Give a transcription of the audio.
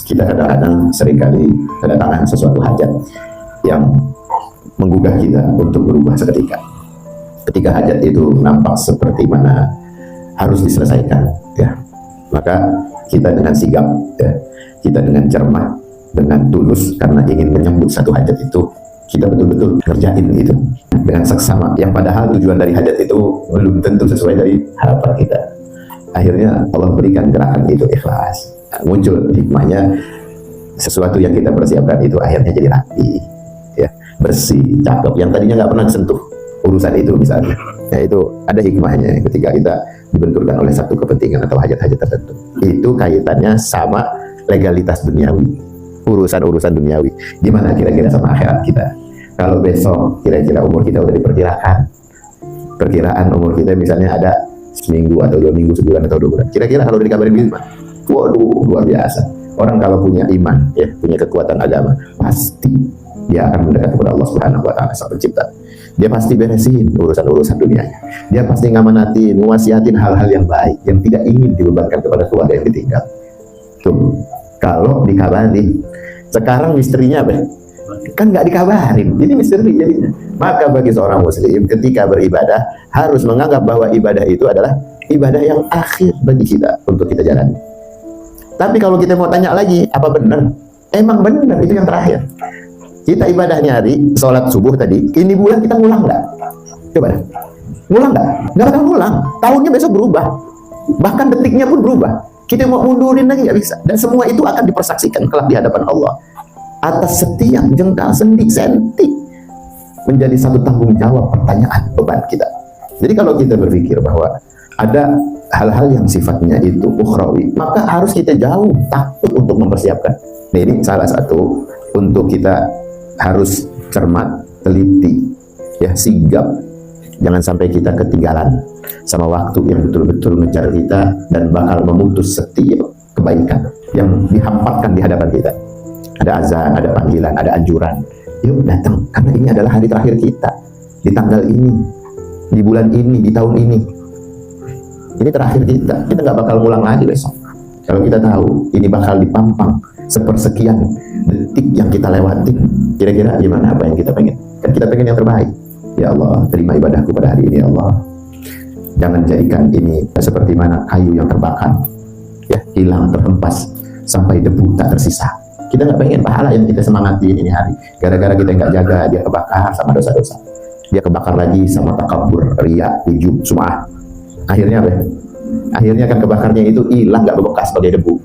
kita kadang-kadang seringkali kedatangan sesuatu hajat yang menggugah kita untuk berubah seketika. Ketika hajat itu nampak seperti mana harus diselesaikan, ya, maka kita dengan sigap, ya, kita dengan cermat, dengan tulus karena ingin menyambut satu hajat itu, kita betul-betul kerjain itu dengan seksama. Yang padahal tujuan dari hajat itu belum tentu sesuai dari harapan kita. Akhirnya Allah berikan gerakan itu ikhlas. Muncul hikmahnya, sesuatu yang kita persiapkan itu akhirnya jadi rapi, ya, bersih, cakep. Yang tadinya nggak pernah sentuh urusan itu misalnya, ya, itu ada hikmahnya ketika kita dibenturkan oleh satu kepentingan atau hajat-hajat tertentu. Itu kaitannya sama legalitas duniawi, urusan-urusan duniawi. Gimana kira-kira sama akhirat kita? Kalau besok kira-kira umur kita udah diperkirakan, perkiraan umur kita misalnya ada seminggu atau 2 minggu, sebulan atau 2 bulan. Kira-kira kalau udah dikabarin gimana? Waduh, luar biasa. Orang kalau punya iman, ya, punya kekuatan agama, pasti dia akan mendekat kepada Allah Subhanahu wa Ta'ala, Sang Pencipta. Dia pasti beresin urusan-urusan dunianya. Dia pasti ngamanatin, nguasiatin hal-hal yang baik, yang tidak ingin dibebankan kepada keluarga yang ditinggal. Tuh, kalau dikabarin, sekarang misterinya apa? Kan nggak dikabarin, ini misteri jadinya. Maka bagi seorang muslim ketika beribadah harus menganggap bahwa ibadah itu adalah ibadah yang akhir bagi kita untuk kita jalani. Tapi kalau kita mau tanya lagi, apa benar? Emang benar itu yang terakhir. Kita ibadahnya hari sholat subuh tadi, ini bulan kita ngulang nggak? Coba deh, ngulang nggak? Nggak akan ngulang. Tahunnya besok berubah, bahkan detiknya pun berubah. Kita mau mundurin lagi nggak bisa. Dan semua itu akan dipersaksikan kelak di hadapan Allah atas setiap jengkal sendi senti menjadi satu tanggung jawab, pertanyaan, beban kita. Jadi kalau kita berpikir bahwa ada hal-hal yang sifatnya itu ukhrawi, maka harus kita jauh takut untuk mempersiapkan. Nah, ini salah satu untuk kita harus cermat, teliti, ya, sigap, jangan sampai kita ketinggalan sama waktu yang betul-betul mengejar kita dan bakal memutus setiap kebaikan yang dihamparkan di hadapan kita. Ada azan, ada panggilan, ada anjuran. Yuk datang, karena ini adalah hari terakhir kita di tanggal ini, di bulan ini, di tahun ini. Ini terakhir kita nggak bakal ngulang lagi besok. Kalau kita tahu ini bakal dipampang sepersekian detik yang kita lewatin, kira-kira gimana apa yang kita pengen? Kan kita pengen yang terbaik. Ya Allah, terima ibadahku pada hari ini ya Allah. Jangan jadikan ini seperti mana kayu yang terbakar, ya, hilang, terhempas sampai debu tak tersisa. Kita nggak pengen pahala yang kita semangati ini hari. Gara-gara kita nggak jaga, dia kebakar sama dosa-dosa. Dia kebakar lagi sama takabur, riya, ujub, sum'ah. Akhirnya apa? Akhirnya kan kebakarnya itu hilang, nggak berbekas sebagai debu.